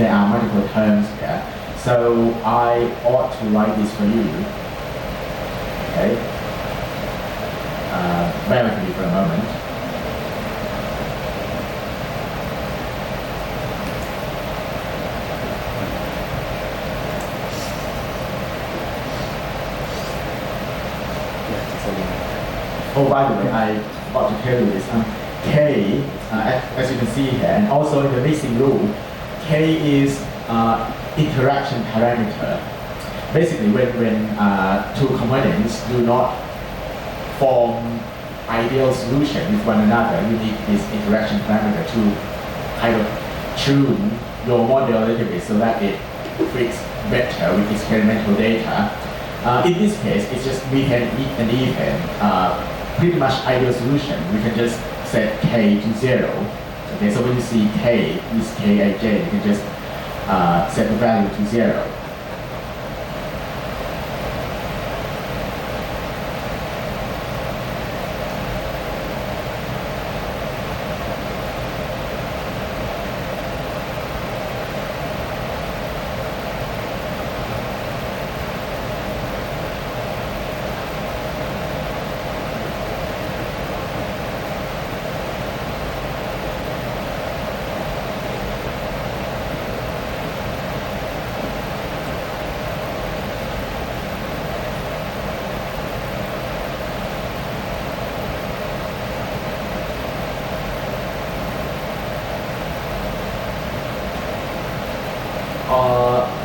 there are multiple terms here. So I ought to write this for you. Okay. Bear with me for a moment. Oh, by the way, I forgot to tell you this. K, as you can see here, and also in the mixing rule, K is interaction parameter. Basically, when two components do not form ideal solution with one another, you need this interaction parameter to kind of tune your model a little bit so that it fits better with experimental data. In this case, it's just weak and even. Pretty much ideal solution. We can just set k to 0. Okay, so when you see k is kij, you can just set the value to 0.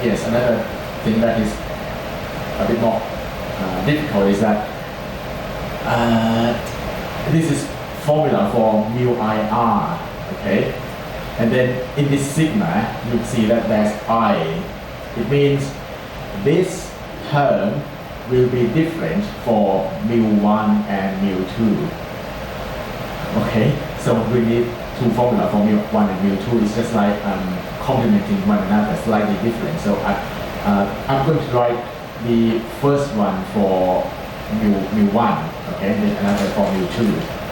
Yes, another thing that is a bit more difficult is that this is formula for mu IR, okay? And then in this sigma, you see that there's I. It means this term will be different for mu1 and mu2. Okay, so we need two formula for mu1 and mu2. It's just like complementing one another, slightly different. So I'm going to write the first one for mu1, okay, and then another for mu2.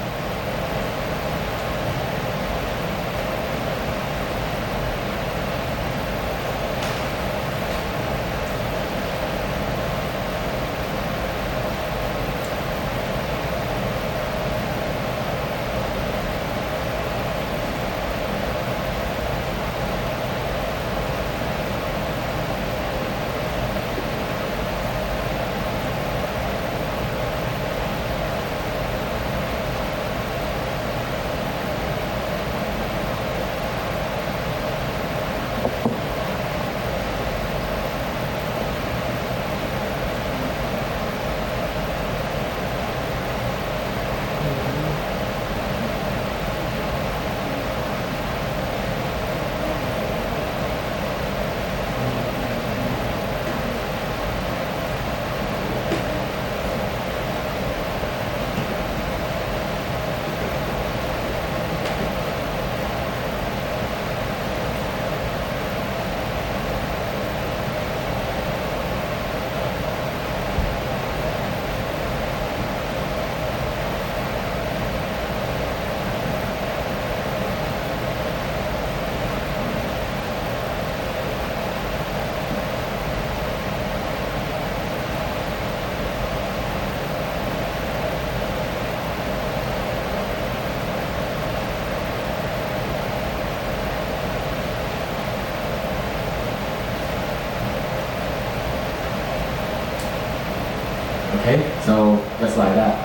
Okay, so just like that.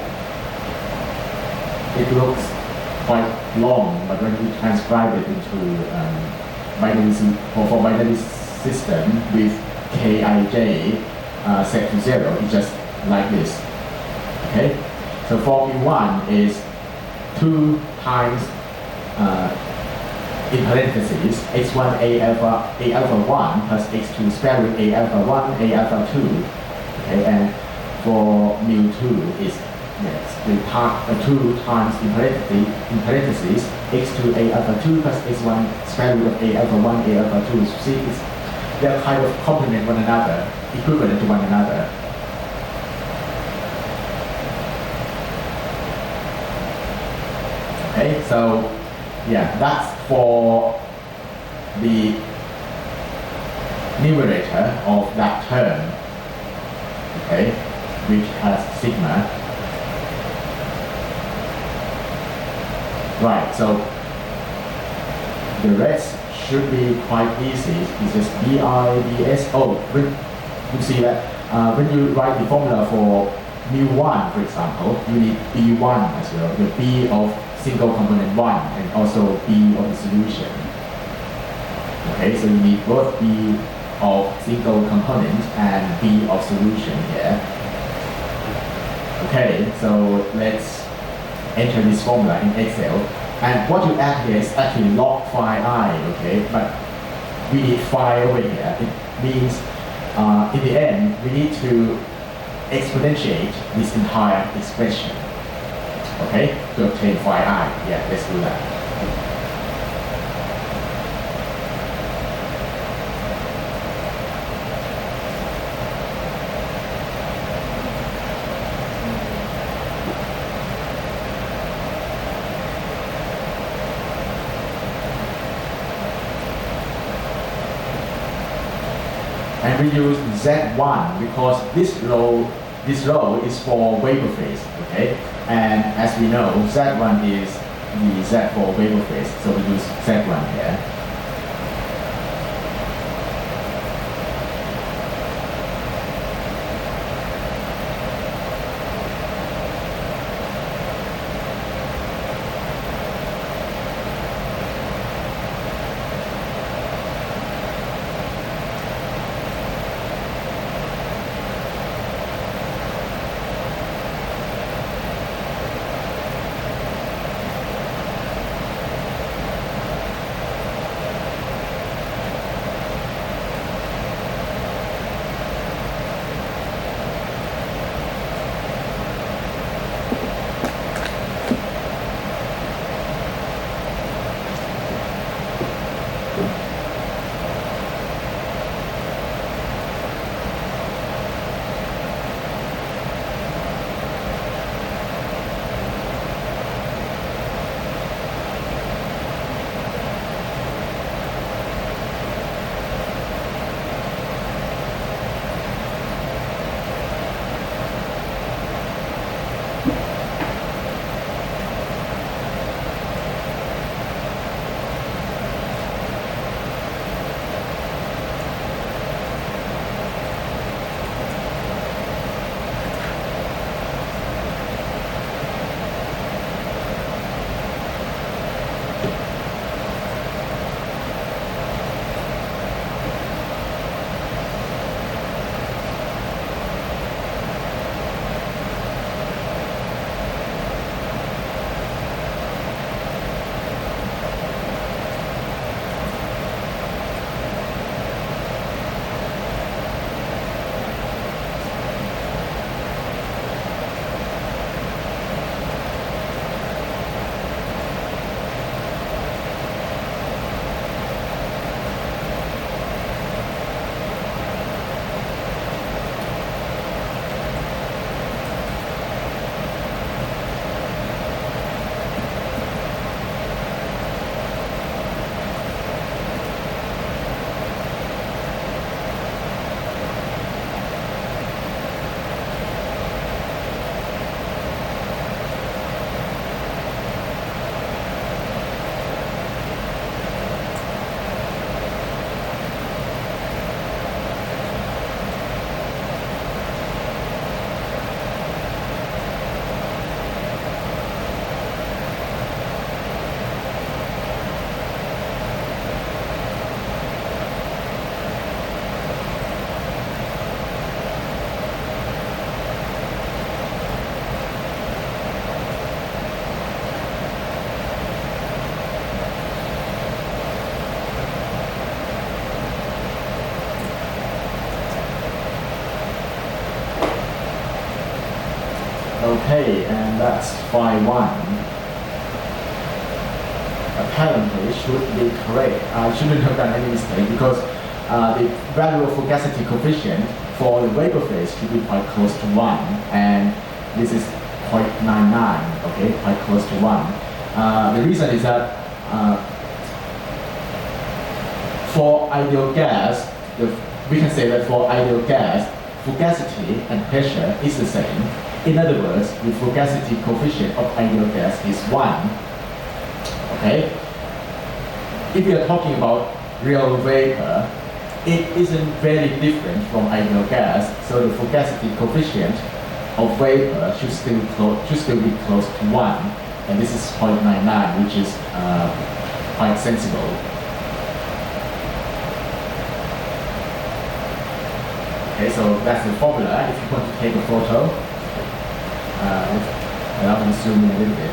It looks quite long, but when we transcribe it into binary for binary system with Kij set to 0, it's just like this. Okay, so for mu1 is 2 times in parentheses x1 a alpha 1 plus x2 square root a alpha 1 a alpha 2. Okay, and for mu2 is the 2 times in parentheses x2 a alpha 2 plus x1 square root of a alpha 1 a alpha 2. See, they're kind of complement one another, equivalent to one another. Okay, so yeah, that's for the numerator of that term, okay, which has sigma. Right, so the rest should be quite easy. It's just BIDS. Oh, you see that when you write the formula for mu1, for example, you need B1 as well, the B of single component 1 and also B of the solution. Okay, so you need both B of single component and B of solution here. Okay, so let's enter this formula in Excel. And what you add here is actually log phi I, okay? But we need phi over here. It means in the end, we need to exponentiate this entire expression, okay? To obtain phi I. Yeah, let's do that. And we use Z1 because this row is for vapor phase, okay? And as we know, Z1 is the Z for vapor phase, so we use Z1 here. Okay, and that's phi 1. Apparently should be correct. I shouldn't have done any mistake because the value of fugacity coefficient for the vapor phase should be quite close to 1, and this is 0.99, okay, quite close to 1. The reason is that for ideal gas, we can say that for ideal gas, fugacity and pressure is the same. In other words, the fugacity coefficient of ideal gas is 1. Okay? If we are talking about real vapor, it isn't very different from ideal gas, so the fugacity coefficient of vapor should still be close to 1, and this is 0.99, which is quite sensible. Okay, so that's the formula. If you want to take a photo, allow me to zoom in a little bit.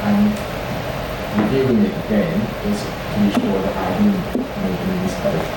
I'm reviewing it again just to be sure that I didn't make any mistake.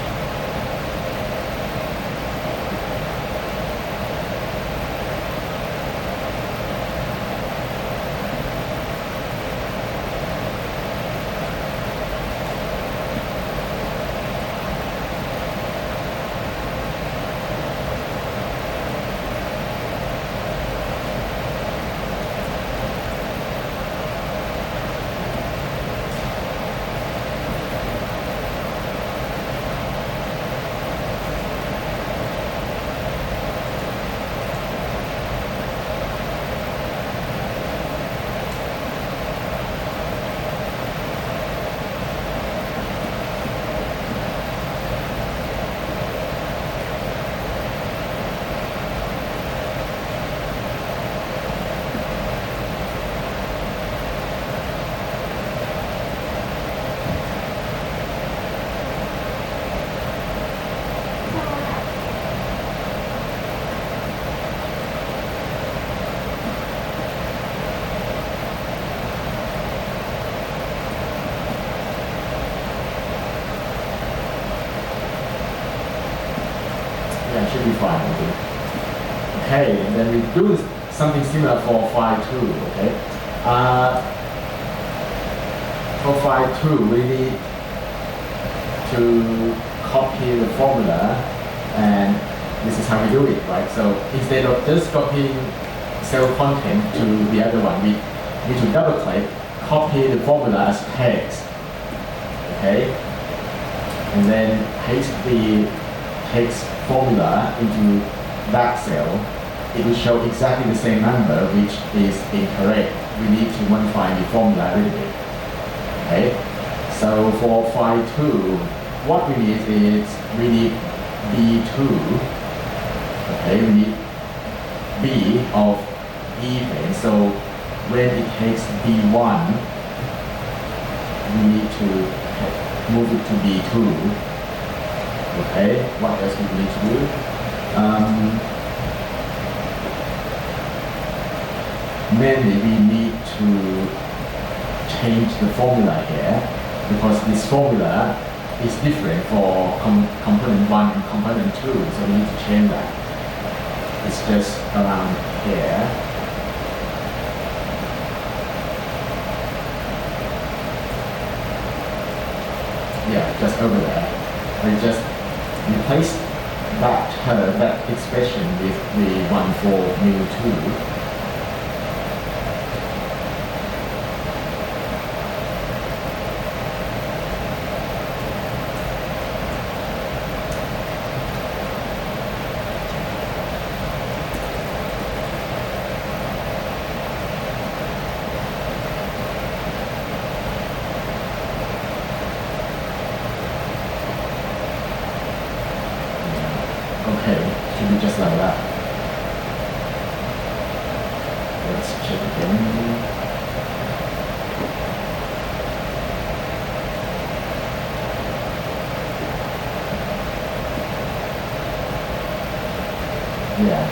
Yeah, it should be fine, I think. Okay, and then we do something similar for phi 2, okay? For phi 2, we need to copy the formula, and this is how we do it, right? So instead of just copying cell content to the other one, we need to double click, copy the formula as text, okay? And then paste the text formula into that cell. It will show exactly the same number, which is incorrect. We need to modify the formula a little bit. Okay? So for phi 2, what we need is we need B2. Okay, we need B of even. So when it takes B1, we need to move it to B2. Okay, what else we need to do? Mainly we need to change the formula here, because this formula is different for component 1 and component 2, so we need to change that. It's just around here. Yeah, just over there. We just replace that term, that expression with the one for mu2. Okay, should be just like that. Let's check again. Yeah,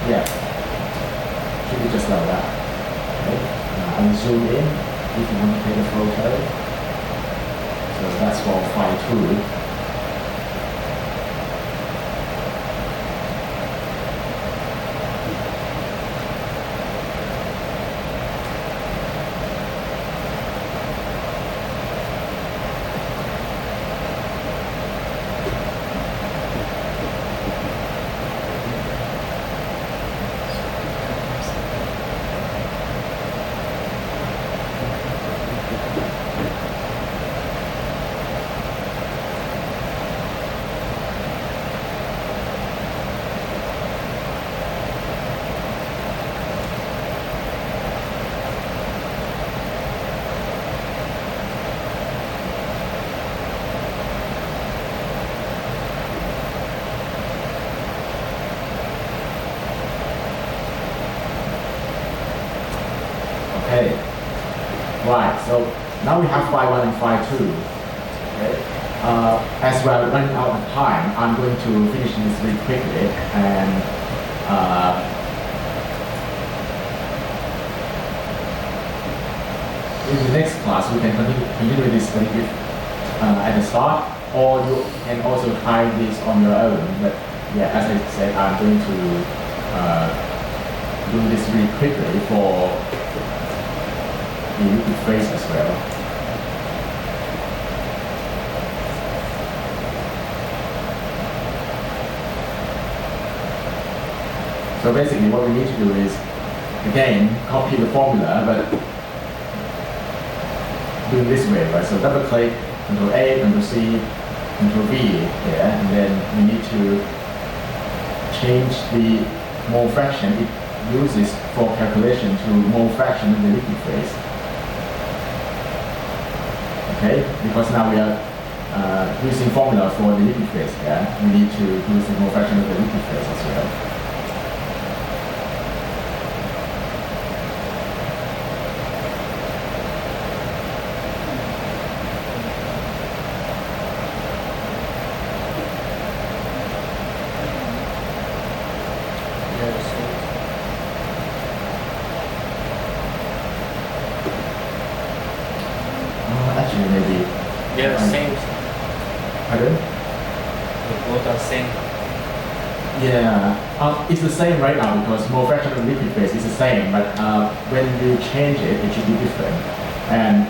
yeah, should be just like that. Okay. I'll zoom in if you want to take a photo. So that's for phi 2. Right, so now we have phi 1 and phi 2. Okay. As we're running out of time, I'm going to finish this really quickly, and in the next class we can continue this a little bit at the start, or you can also try this on your own. But yeah, as I said, I'm going to do this really quickly for the liquid phase as well. So basically what we need to do is, again, copy the formula, but do it this way, right? So double click, Control A, Control C, Control V here, and then we need to change the mole fraction it uses for calculation to mole fraction of the liquid phase. Okay, because now we are using formula for the liquid phase here, we need to use the mole fraction of the liquid phase as well. Actually, maybe. Yeah, same. Pardon? Both are same. Yeah, it's the same right now because mole fraction of liquid phase is the same, but when you change it, it should be different. And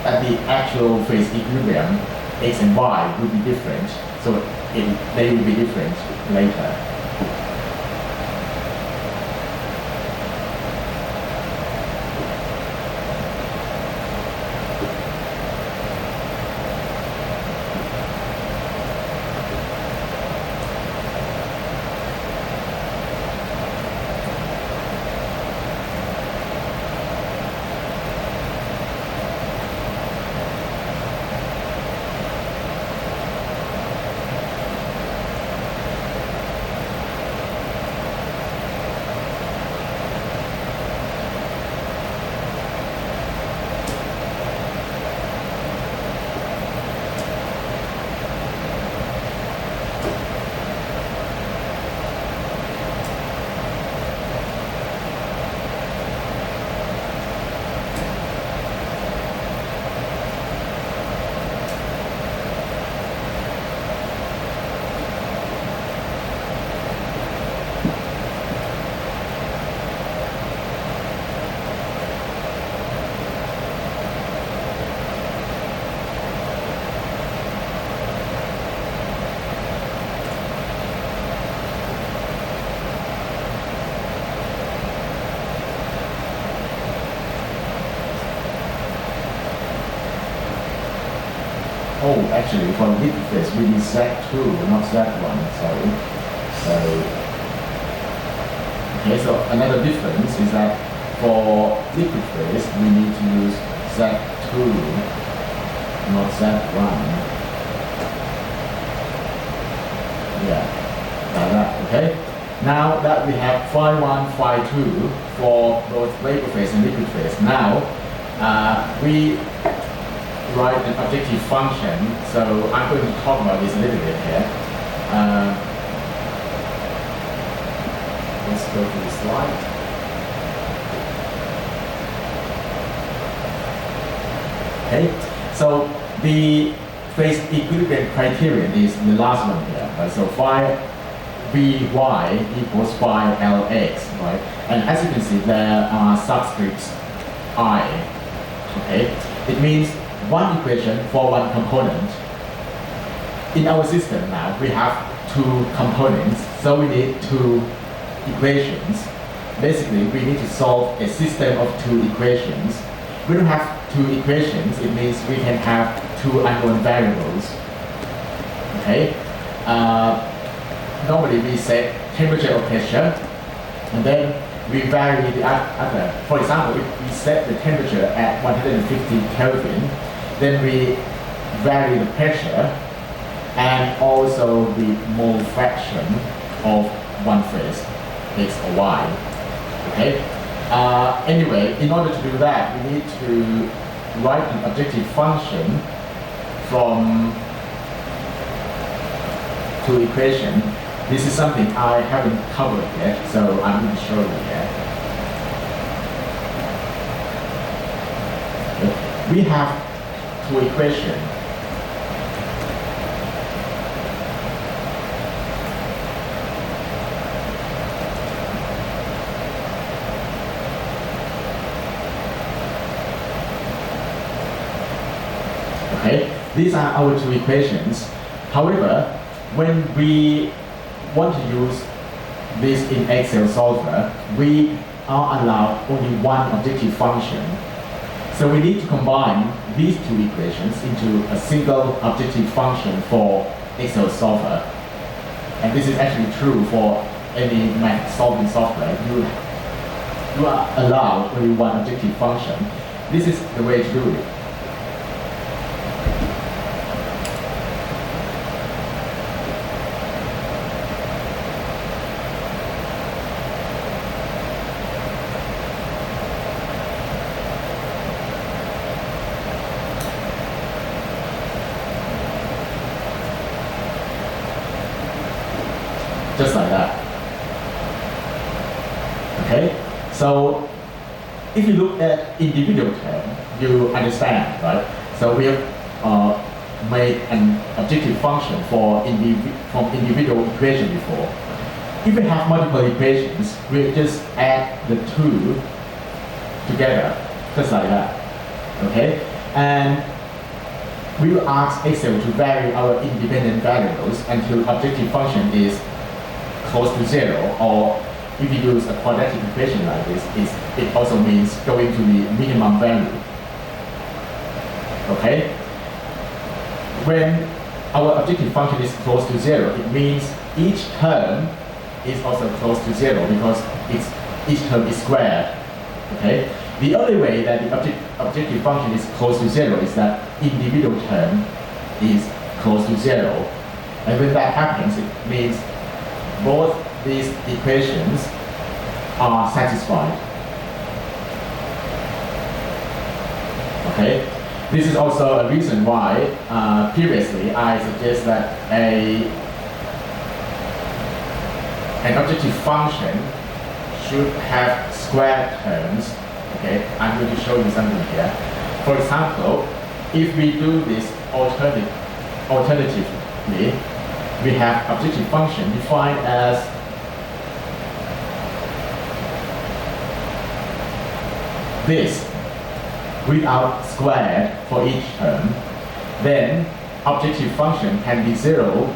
at the actual phase equilibrium, x and y will be different, so they will be different later. Oh, actually, for liquid phase, we need Z2, not Z1, sorry. So another difference is that for liquid phase, we need to use Z2, not Z1. Yeah, like that, okay? Now that we have phi 1, phi 2 for both vapor phase and liquid phase, now we write an objective function, so I'm going to talk about this a little bit here. Let's go to the slide. Okay, so the phase equilibrium criterion is the last one here. Right? So phi Vy equals phi Lx, right? And as you can see, there are subscripts I. Okay, it means one equation for one component. In our system now, we have two components, so we need two equations. Basically, we need to solve a system of two equations. We don't have two equations, it means we can have two unknown variables. Okay? Normally we set temperature or pressure, and then we vary the other. For example, if we set the temperature at 150 Kelvin, then we vary the pressure and also the mole fraction of one phase, X or Y. Okay? Anyway, in order to do that, we need to write an objective function from two equations. This is something I haven't covered yet, so I'm going to show you here. We have two equations. Okay, these are our two equations. However, when we want to use this in Excel solver, we are allowed only one objective function. So we need to combine these two equations into a single objective function for Excel solver. And this is actually true for any math solving software. You are allowed only one objective function. This is the way to do it. Just like that. Okay? So if you look at individual term, you understand, right? So we have made an objective function from individual equation before. If we have multiple equations, we just add the two together, just like that. Okay? And we will ask Excel to vary our independent variables until objective function is close to 0, or if you use a quadratic equation like this, it also means going to the minimum value. Okay? When our objective function is close to 0, it means each term is also close to 0 because each term is squared. Okay? The only way that the objective function is close to 0 is that individual term is close to 0. And when that happens, it means both these equations are satisfied. Okay? This is also a reason why previously I suggest that an objective function should have squared terms. Okay? I'm going to show you something here. For example, if we do this alternatively, we have objective function defined as this without squared for each term, then objective function can be 0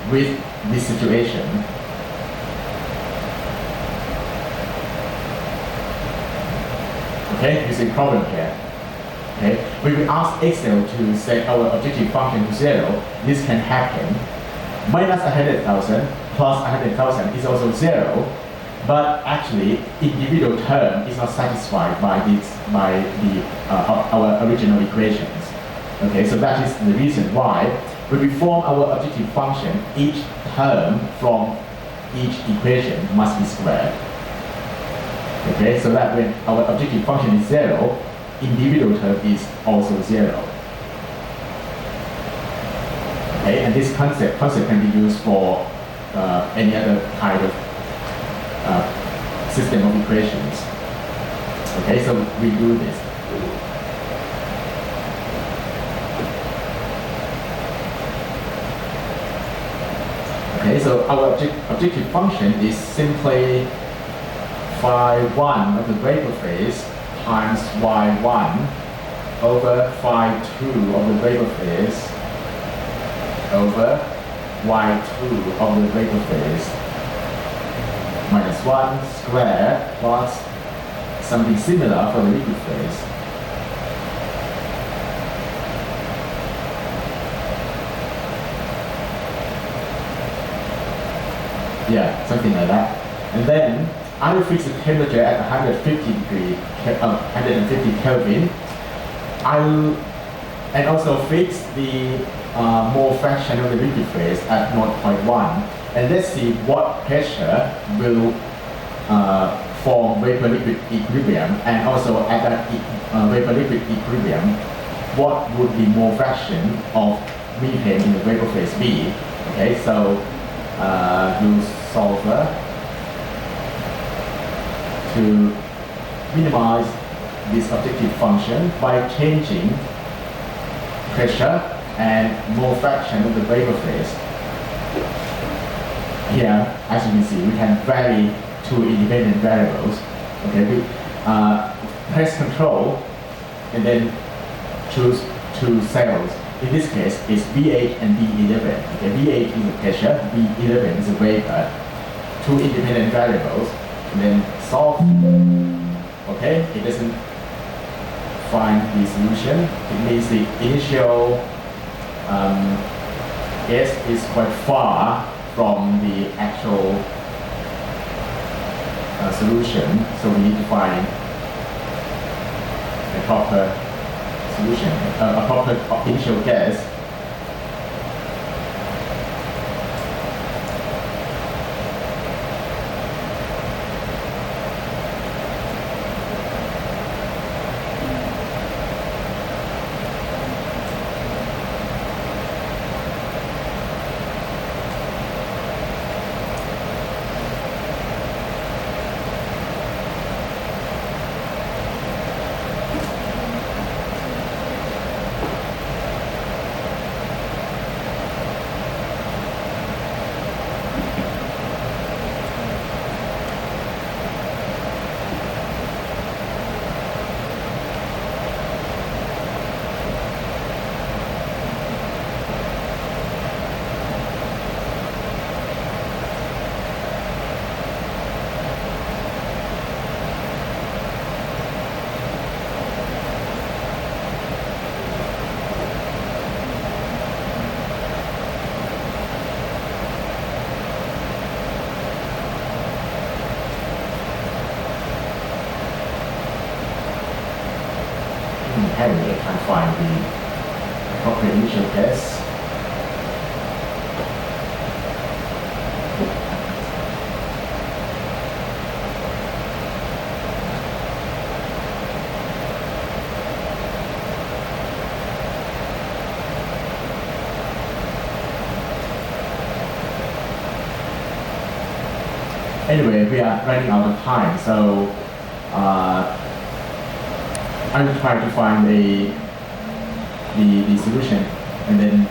with this situation. Okay, you see the problem here. Okay, when we ask Excel to set our objective function to 0, this can happen. Minus 100,000 plus 100,000 is also 0, but actually individual term is not satisfied by our original equations. Okay, so that is the reason why when we form our objective function, each term from each equation must be squared. Okay, so that when our objective function is 0, individual term is also 0. Okay, and this concept can be used for any other kind of system of equations. Okay, so we do this. Okay, so our objective function is simply phi1 of the vector phase times y1 over phi2 of the vector phase over y2 of the vector phase minus 1 squared plus something similar for the liquid phase. Yeah, something like that. And then I will fix the temperature at 150 Kelvin. And also fix the mole fraction of the liquid phase at 0.1. And let's see what pressure will form vapor liquid equilibrium, and also at that vapor liquid equilibrium, what would be mole fraction of methane in the vapor phase be? Okay, so use solver to minimize this objective function by changing pressure and mole fraction of the vapor phase. Here, as you can see, we can vary two independent variables. Okay, we press control and then choose two cells. In this case, it's V8 and V11. Okay, V8 is the pressure, V11 is the vapor. Two independent variables, and then solve. Okay, it doesn't find the solution. It means the initial S is quite far from the actual solution, so we need to find a proper solution, a proper initial gas. Apparently, I can't find the proper initial gas. Anyway, we are running out of time, so I will try to find the solution, and then